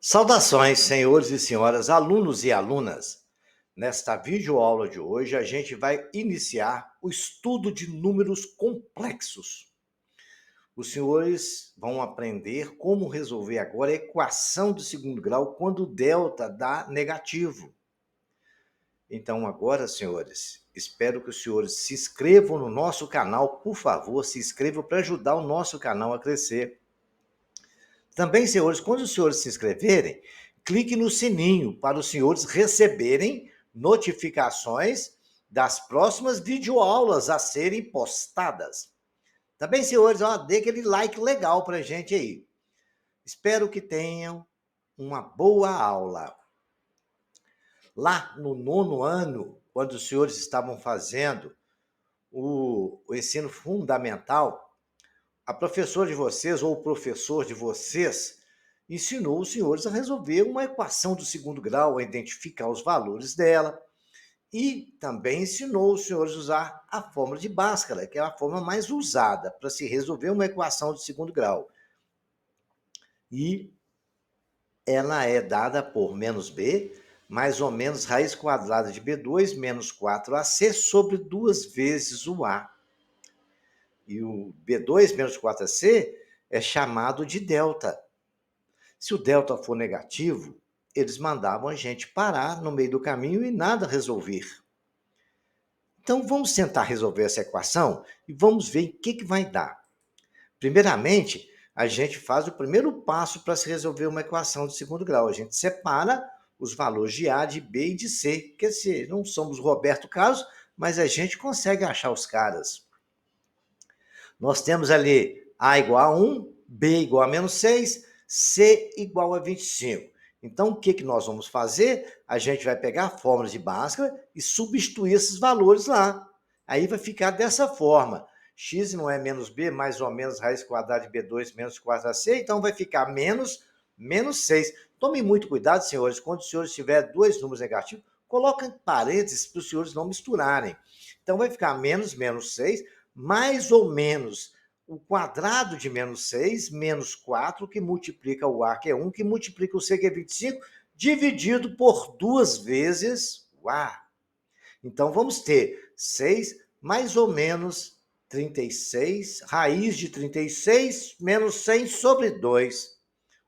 Saudações, senhores e senhoras, alunos e alunas. Nesta videoaula de hoje, a gente vai iniciar o estudo de números complexos. Os senhores vão aprender como resolver agora a equação de segundo grau quando o delta dá negativo. Então, agora, senhores, espero que os senhores se inscrevam no nosso canal, por favor, se inscrevam para ajudar o nosso canal a crescer. Também, senhores, quando os senhores se inscreverem, clique no sininho para os senhores receberem notificações das próximas videoaulas a serem postadas. Também, senhores, dê aquele like legal para a gente aí. Espero que tenham uma boa aula. Lá no 9º ano, quando os senhores estavam fazendo o ensino fundamental, a professora de vocês ou o professor de vocês ensinou os senhores a resolver uma equação do segundo grau, a identificar os valores dela, e também ensinou os senhores a usar a fórmula de Bhaskara, que é a forma mais usada para se resolver uma equação de segundo grau. E ela é dada por menos b, mais ou menos raiz quadrada de b2 menos 4ac sobre 2 vezes o a. E o b2 menos 4ac é chamado de delta. Se o delta for negativo, eles mandavam a gente parar no meio do caminho e nada resolver. Então, vamos tentar resolver essa equação e vamos ver o que vai dar. Primeiramente, a gente faz o primeiro passo para se resolver uma equação de segundo grau. A gente separa os valores de A, de B e de C. Quer dizer, não somos Roberto Carlos, mas a gente consegue achar os caras. Nós temos ali A igual a 1, B igual a menos 6, C igual a 25. Então, o que nós vamos fazer? A gente vai pegar a fórmula de Bhaskara e substituir esses valores lá. Aí vai ficar dessa forma. X não é menos B, mais ou menos raiz quadrada de B2 menos 4AC, então vai ficar menos 6. Tomem muito cuidado, senhores, quando os senhores tiverem dois números negativos, coloquem parênteses para os senhores não misturarem. Então vai ficar menos 6, mais ou menos o quadrado de menos 6, menos 4, que multiplica o A, que é 1, que multiplica o C, que é 25, dividido por 2 vezes o A. Então, vamos ter 6 mais ou menos 36, raiz de 36 menos 100 sobre 2.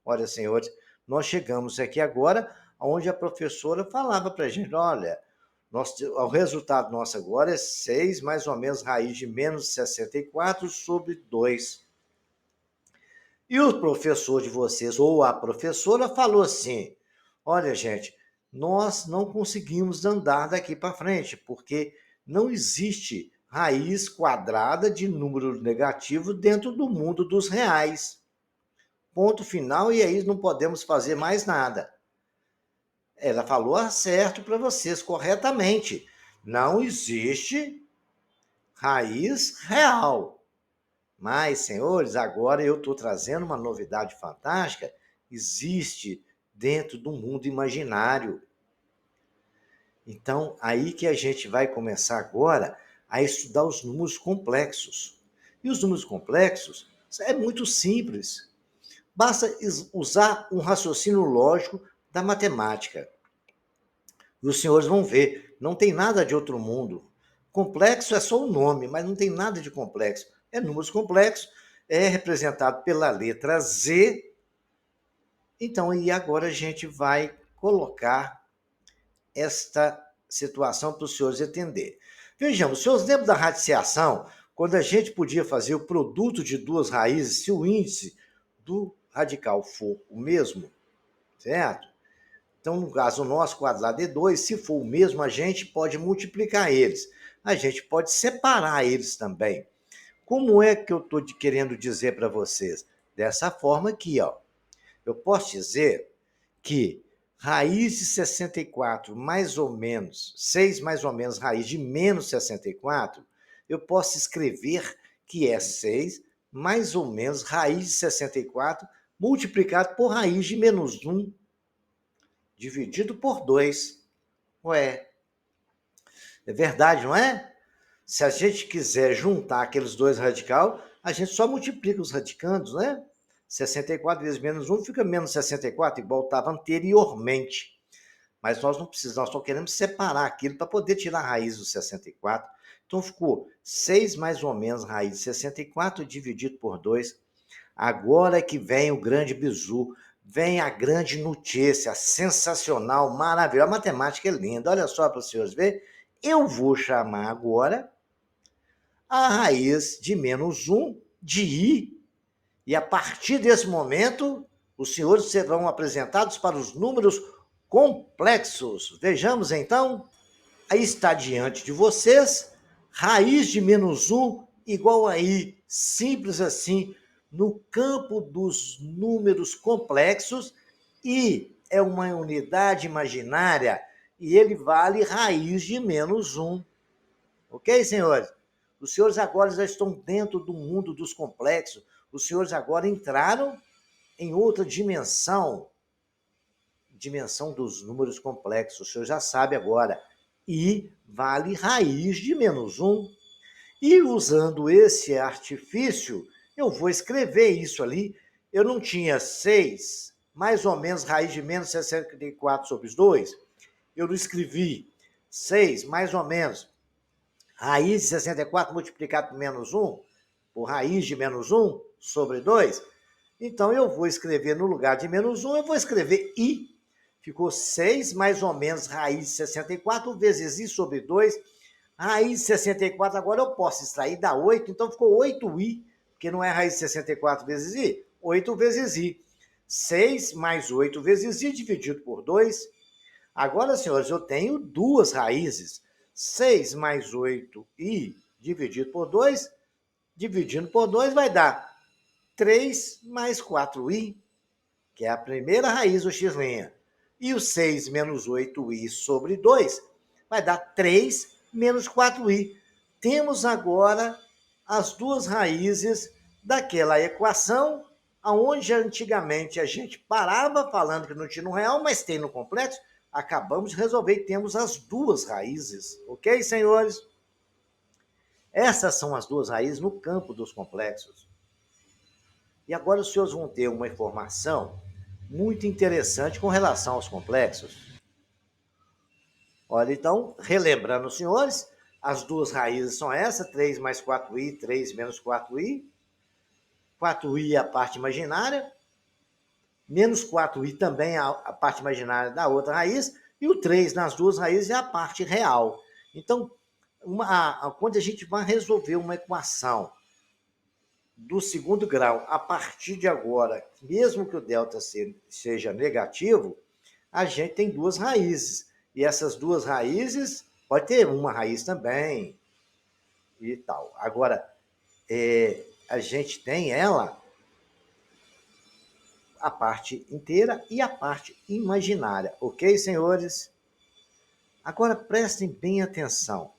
Olha, senhores, nós chegamos aqui agora onde a professora falava para a gente, olha, o resultado nosso agora é 6 mais ou menos raiz de menos 64 sobre 2. E o professor de vocês, ou a professora, falou assim, olha, gente, nós não conseguimos andar daqui para frente, porque não existe raiz quadrada de número negativo dentro do mundo dos reais. Ponto final, e aí não podemos fazer mais nada. Ela falou certo para vocês, corretamente. Não existe raiz real. Mas, senhores, agora eu estou trazendo uma novidade fantástica. Existe dentro do mundo imaginário. Então, aí que a gente vai começar agora a estudar os números complexos. E os números complexos é muito simples. Basta usar um raciocínio lógico da matemática. E os senhores vão ver, não tem nada de outro mundo. Complexo é só o nome, mas não tem nada de complexo. É números complexos, é representado pela letra Z. Então, e agora a gente vai colocar esta situação para os senhores entender. Vejamos, os senhores lembram da radiciação, quando a gente podia fazer o produto de duas raízes, se o índice do radical for o mesmo, certo? Então, no caso nosso, quadrado de 2, se for o mesmo, a gente pode multiplicar eles. A gente pode separar eles também. Como é que eu estou querendo dizer para vocês? Dessa forma aqui, ó. Eu posso dizer que raiz de 64 mais ou menos, 6 mais ou menos raiz de menos 64, eu posso escrever que é 6 mais ou menos raiz de 64 multiplicado por raiz de menos 1 dividido por 2. Ué, é verdade, não é? Se a gente quiser juntar aqueles dois radicais, a gente só multiplica os radicandos, né? 64 vezes menos 1 fica menos 64, igual estava anteriormente. Mas nós não precisamos, nós só queremos separar aquilo para poder tirar a raiz do 64. Então ficou 6 mais ou menos raiz de 64 dividido por 2. Agora é que vem o grande bizu, vem a grande notícia, sensacional, maravilhosa. A matemática é linda, olha só para os senhores verem. Eu vou chamar agora a raiz de menos 1 de I, e a partir desse momento, os senhores serão apresentados para os números complexos. Vejamos então, aí está diante de vocês, raiz de menos 1 igual a I, simples assim, no campo dos números complexos, I é uma unidade imaginária e ele vale raiz de menos 1. Ok, senhores? Os senhores agora já estão dentro do mundo dos complexos. Os senhores agora entraram em outra dimensão, dimensão dos números complexos. O senhor já sabe agora. I vale raiz de menos 1. E usando esse artifício, eu vou escrever isso ali. Eu não tinha 6, mais ou menos raiz de menos 64 sobre 2. Eu não escrevi 6, mais ou menos raiz de 64 multiplicado por menos 1, por raiz de menos 1 sobre 2. Então, eu vou escrever no lugar de menos 1, eu vou escrever I. Ficou 6 mais ou menos raiz de 64 vezes I sobre 2. Raiz de 64 agora eu posso extrair, dá 8, então ficou 8I, porque não é raiz de 64 vezes I, 8 vezes I. 6 mais 8 vezes I dividido por 2. Agora, senhores, eu tenho duas raízes. 6 mais 8i dividido por 2, dividindo por 2 vai dar 3 mais 4i, que é a primeira raiz do x'. E o 6 menos 8i sobre 2 vai dar 3 menos 4i. Temos agora as duas raízes daquela equação, onde antigamente a gente parava falando que não tinha no real, mas tem no complexo. Acabamos de resolver e temos as duas raízes. Ok, senhores? Essas são as duas raízes no campo dos complexos. E agora os senhores vão ter uma informação muito interessante com relação aos complexos. Olha, então, relembrando os senhores, as duas raízes são essas, 3 mais 4i, 3 menos 4i. 4i é a parte imaginária, menos 4i também é a parte imaginária da outra raiz, e o 3 nas duas raízes é a parte real. Então, quando a gente vai resolver uma equação do segundo grau, a partir de agora, mesmo que o delta seja negativo, a gente tem duas raízes. E essas duas raízes, pode ter uma raiz também e tal. Agora, a gente tem ela, a parte inteira e a parte imaginária. Ok, senhores? Agora, prestem bem atenção.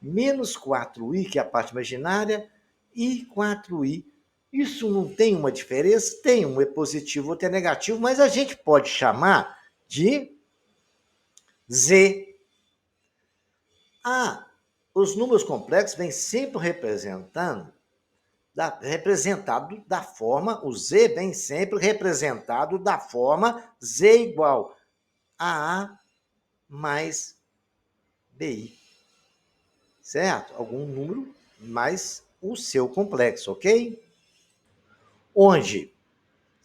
Menos 4i, que é a parte imaginária, e 4i. Isso não tem uma diferença? Tem, um é positivo, outro é negativo, mas a gente pode chamar de z. Os números complexos vêm sempre representado da forma, o z vem sempre representado da forma z igual a A mais BI. Certo? Algum número mais o seu complexo, ok? Onde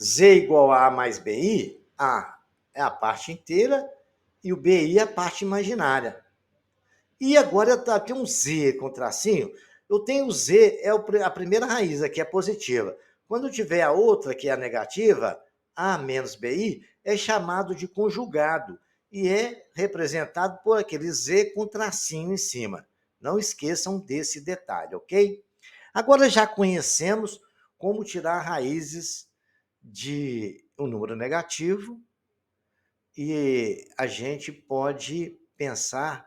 z igual a A mais BI, A é a parte inteira e o BI é a parte imaginária. E agora tem um z com tracinho. Eu tenho o z, é a primeira raiz aqui, é positiva. Quando tiver a outra, que é a negativa, A menos BI, é chamado de conjugado e é representado por aquele z com tracinho em cima. Não esqueçam desse detalhe, ok? Agora já conhecemos como tirar raízes de um número negativo e a gente pode pensar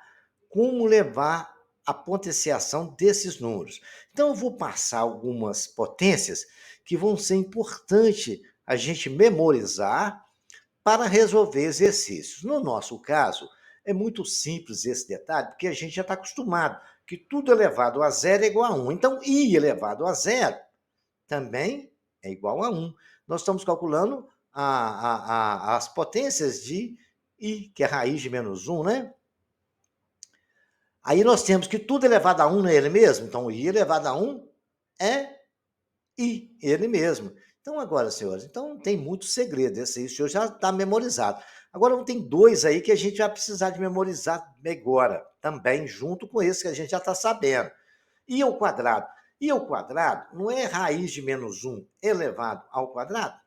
como levar a potenciação desses números. Então, eu vou passar algumas potências que vão ser importantes a gente memorizar para resolver exercícios. No nosso caso, é muito simples esse detalhe, porque a gente já está acostumado que tudo elevado a zero é igual a 1. Então, i elevado a zero também é igual a 1. Nós estamos calculando as potências de I, que é a raiz de menos 1, né? Aí nós temos que tudo elevado a 1 não é ele mesmo? Então, I elevado a 1 é I, ele mesmo. Então, agora, senhores, então não tem muito segredo. Esse aí o senhor já está memorizado. Agora, tem dois aí que a gente vai precisar de memorizar agora, também, junto com esse que a gente já está sabendo. I ao quadrado. I ao quadrado não é raiz de menos 1 elevado ao quadrado?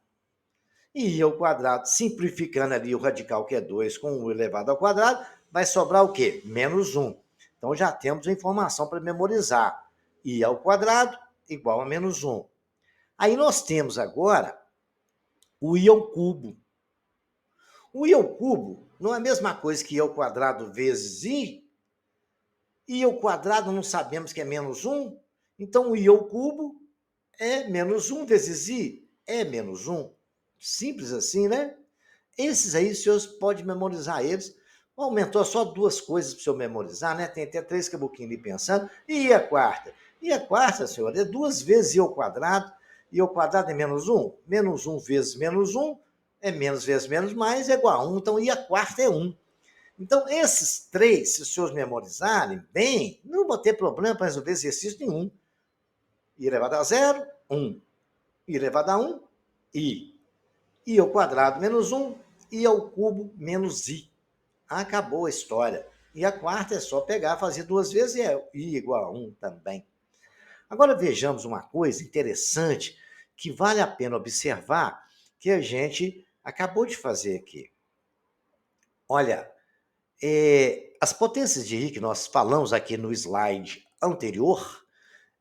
E I ao quadrado, simplificando ali o radical, que é 2, com 1 elevado ao quadrado, vai sobrar o quê? Menos 1. Então, já temos a informação para memorizar. I ao quadrado igual a menos 1. Aí nós temos agora o I ao cubo. O I ao cubo não é a mesma coisa que I ao quadrado vezes I. I ao quadrado não sabemos que é menos 1. Então, o I ao cubo é menos 1 vezes I é menos 1. Simples assim, né? Esses aí, os senhores podem memorizar eles. Aumentou só duas coisas para o senhor memorizar, né? Tem até 3 caboquinhos ali pensando. E a quarta? E a quarta, senhor, é 2 vezes I ao quadrado. I ao quadrado é menos 1. Menos 1 vezes menos 1 é menos vezes menos mais é igual a 1. Então, I a quarta é 1. Então, esses três, se os senhores memorizarem bem, não vão ter problema para resolver exercício nenhum. I elevado a zero, 1. I elevado a 1, I. I ao quadrado menos 1, I ao cubo menos I. Acabou a história. E a quarta é só pegar, fazer 2 vezes e é I igual a 1 também. Agora vejamos uma coisa interessante que vale a pena observar que a gente acabou de fazer aqui. Olha, as potências de I que nós falamos aqui no slide anterior,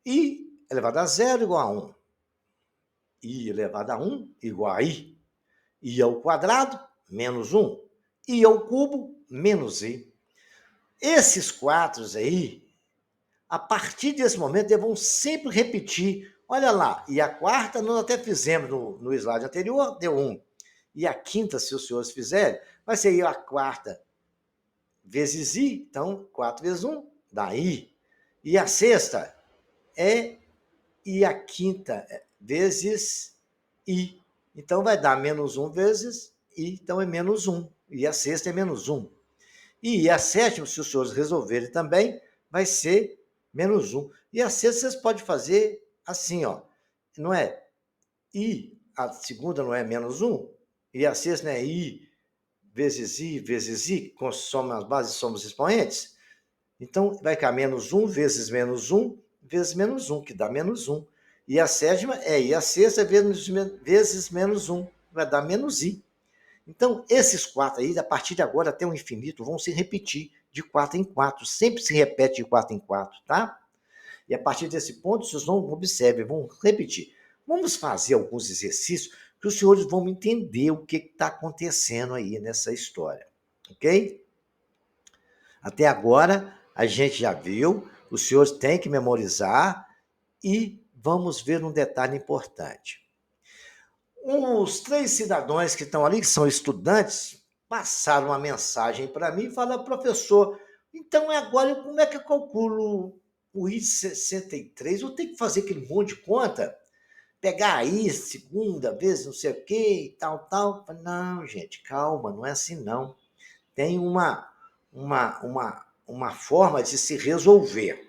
I elevado a zero igual a 1. I elevado a 1 igual a I. I ao quadrado, menos 1. I ao cubo, menos I. Esses quatro aí, a partir desse momento, eles vão sempre repetir. Olha lá, e a quarta nós até fizemos no slide anterior, deu 1. E a quinta, se os senhores fizerem, vai ser I a quarta vezes I, então 4 vezes 1 dá I. E a sexta é I a quinta vezes I. Então vai dar menos 1 vezes I, então é menos 1. E a sexta é menos 1. E a sétima, se os senhores resolverem também, vai ser menos 1. E a sexta vocês podem fazer assim, ó. Não é I, a segunda não é menos 1, e a sexta não é I vezes I, com soma as bases e somos expoentes. Então, vai ficar menos 1 vezes menos 1 vezes menos 1, que dá menos 1. E a sétima é I a sexta vezes menos 1, vai dar menos I. Então, esses quatro aí, a partir de agora até o infinito, vão se repetir de 4 em 4. Sempre se repete de 4 em 4, tá? E a partir desse ponto, vocês vão observar, vão repetir. Vamos fazer alguns exercícios que os senhores vão entender o que está acontecendo aí nessa história, ok? Até agora, a gente já viu, os senhores têm que memorizar e vamos ver um detalhe importante. Os 3 cidadãos que estão ali, que são estudantes, passaram uma mensagem para mim e falaram, professor, então agora como é que eu calculo o I63? Eu tenho que fazer aquele monte de conta? Pegar aí, segunda vez, não sei o quê, e tal, tal. Não, gente, calma, não é assim não. Tem uma forma de se resolver.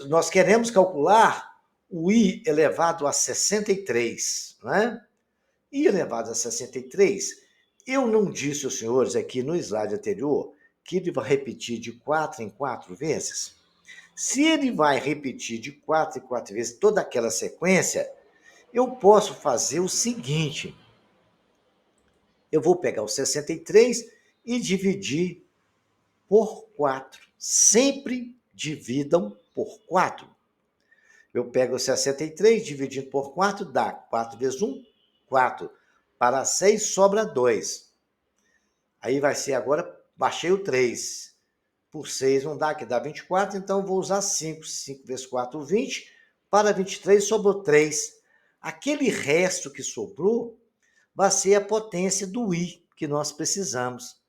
Nós queremos calcular o I elevado a 63, né? I elevado a 63, eu não disse aos senhores aqui no slide anterior que ele vai repetir de 4 em 4 vezes? Se ele vai repetir de 4 em 4 vezes toda aquela sequência, eu posso fazer o seguinte, eu vou pegar o 63 e dividir por 4. Sempre dividam por 4. Eu pego o 63, dividido por 4, dá 4 vezes 1, 4. Para 6, sobra 2. Aí vai ser agora, baixei o 3. Por 6 não dá, que dá 24, então vou usar 5. 5 vezes 4, 20. Para 23, sobrou 3. Aquele resto que sobrou vai ser a potência do I que nós precisamos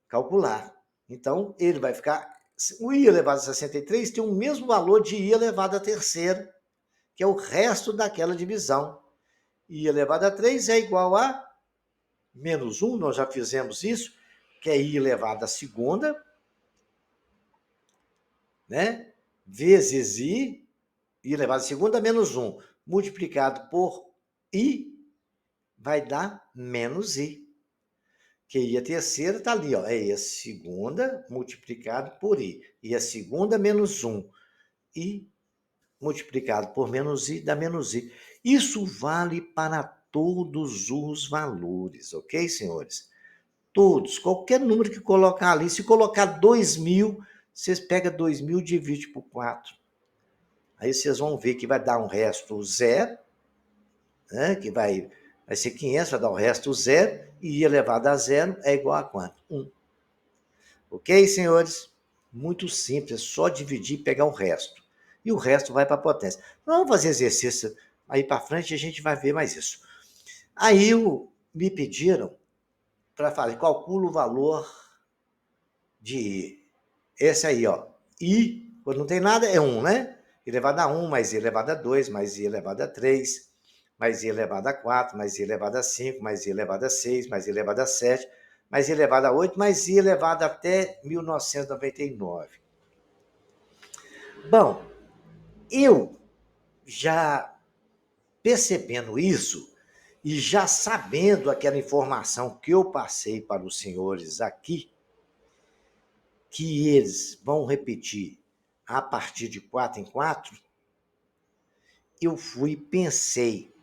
calcular. Então, ele vai ficar... O I elevado a 63 tem o mesmo valor de I elevado a terceira. que é o resto daquela divisão. I elevado a 3 é igual a menos 1, nós já fizemos isso, que é I elevado à segunda, né? Vezes I elevado à segunda menos 1, multiplicado por I, vai dar menos I. Que I a terceira está ali, ó, é I a segunda multiplicado por I. I a segunda menos 1. I multiplicado por menos I dá menos I. Isso vale para todos os valores, ok, senhores? Todos, qualquer número que colocar ali, se colocar 2.000, vocês pegam 2.000 e dividem por 4. Aí vocês vão ver que vai dar um resto zero, né? Que vai ser 500, vai dar o resto zero, e I elevado a zero é igual a quanto? 1. Ok, senhores? Muito simples, é só dividir e pegar o resto. E o resto vai para a potência. Vamos fazer exercício aí para frente, a gente vai ver mais isso. Aí me pediram para fazer, calcula o valor de I. Esse aí, ó. I, quando não tem nada, é 1, né? I elevado a 1, mais I elevado a 2, mais I elevado a 3, mais I elevado a 4, mais I elevado a 5, mais I elevado a 6, mais I elevado a 7, mais I elevado a 8, mais I elevado até 1999. Bom, eu já percebendo isso e já sabendo aquela informação que eu passei para os senhores aqui, que eles vão repetir a partir de 4 em 4, eu fui e pensei,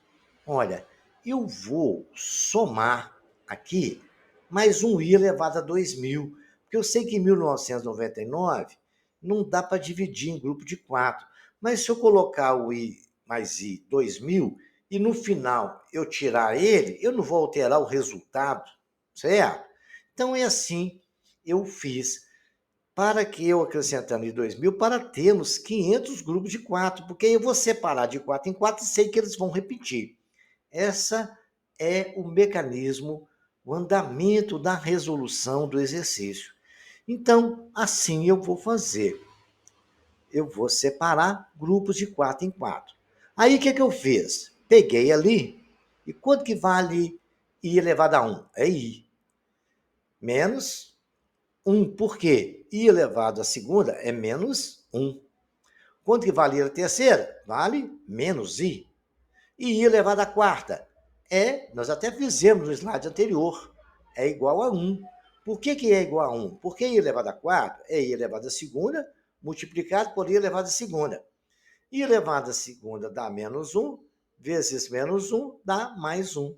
olha, eu vou somar aqui mais um I elevado a 2.000, porque eu sei que em 1999 não dá para dividir em grupo de 4, mas se eu colocar o I mais I 2.000 e no final eu tirar ele, eu não vou alterar o resultado, certo? Então é assim, eu fiz. Para que eu acrescentando em 2.000, para termos 500 grupos de 4, porque eu vou separar de 4 em 4 e sei que eles vão repetir. Essa é o mecanismo, o andamento da resolução do exercício. Então, assim eu vou fazer. Eu vou separar grupos de 4 em 4. Aí, o que eu fiz? Peguei ali, e quanto que vale I elevado a 1? É I. Menos 1, por quê? I elevado à segunda é menos 1. Quanto que vale a terceira? Vale menos I. E I elevado à quarta nós até fizemos no slide anterior, é igual a 1. Por que é igual a 1? Porque I elevado à quarta é I elevado à segunda, multiplicado por I elevado à segunda. I elevado à segunda dá menos 1, vezes menos 1 dá mais 1.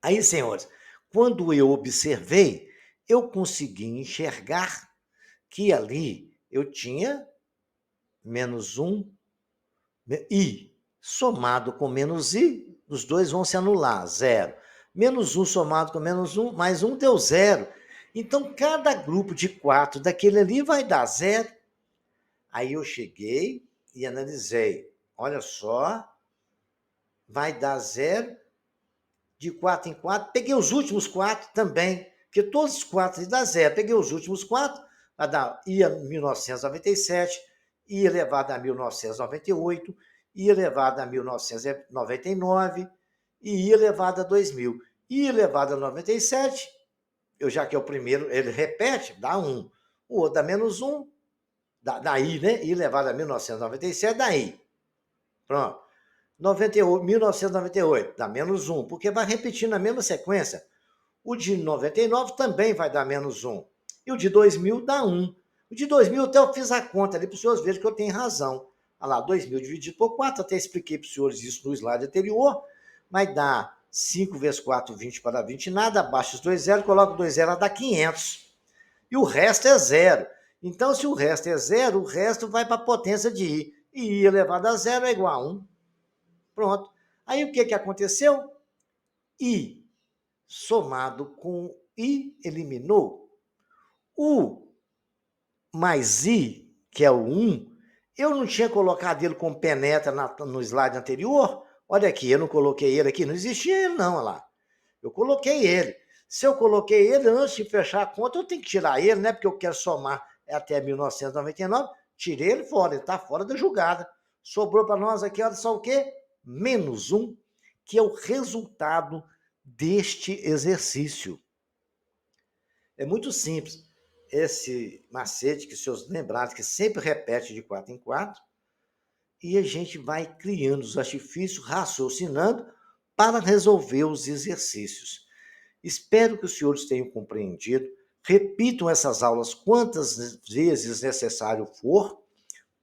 Aí, senhores, quando eu observei, eu consegui enxergar que ali eu tinha menos 1, I, somado com menos I, os dois vão se anular, 0. Menos 1 somado com menos 1, mais 1 deu 0. Então, cada grupo de 4 daquele ali vai dar 0. Aí eu cheguei e analisei. Olha só, vai dar 0 de 4 em 4. Peguei os últimos 4 também, porque todos os 4 dá 0. Peguei os últimos 4, vai dar I a 1997, I elevado a 1998, I elevado a 1999 e I elevado a 2000. I elevado a 97, já que é o primeiro, ele repete, dá 1. O outro dá menos 1, dá I, né? I elevado a 1997 dá I. Pronto. 1998 dá menos 1, porque vai repetindo na mesma sequência. O de 99 também vai dar menos 1. E o de 2000 dá 1. O de 2000 até eu fiz a conta ali para os senhores verem que eu tenho razão. Olha lá, 2000 dividido por 4, até expliquei para os senhores isso no slide anterior, mas dá 5 vezes 4, 20 para 20, nada, abaixo os 2 zeros, coloco 2 zeros, dá 500. E o resto é zero. Então, se o resto é zero, o resto vai para a potência de I. E I elevado a zero é igual a 1. Pronto. Aí o que aconteceu? I somado com I eliminou. O mais I, que é o 1, eu não tinha colocado ele como penetra no slide anterior? Olha aqui, eu não coloquei ele aqui, não existia ele não, olha lá. Eu coloquei ele. Se eu coloquei ele, antes de fechar a conta, eu tenho que tirar ele, né? Porque eu quero somar até 1999. Tirei ele fora, ele está fora da jogada. Sobrou para nós aqui, olha só o quê? Menos 1, que é o resultado deste exercício. É muito simples. Esse macete que os senhores lembraram, que sempre repete de 4 em 4, e a gente vai criando os artifícios, raciocinando para resolver os exercícios. Espero que os senhores tenham compreendido. Repitam essas aulas quantas vezes necessário for,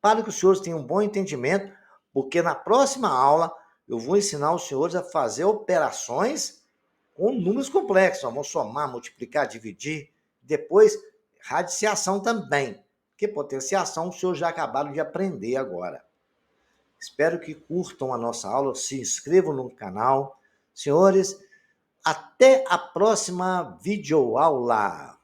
para que os senhores tenham um bom entendimento, porque na próxima aula eu vou ensinar os senhores a fazer operações com números complexos. Vamos somar, multiplicar, dividir, depois radiciação também, porque potenciação os senhores já acabaram de aprender agora. Espero que curtam a nossa aula, se inscrevam no canal. Senhores, até a próxima videoaula.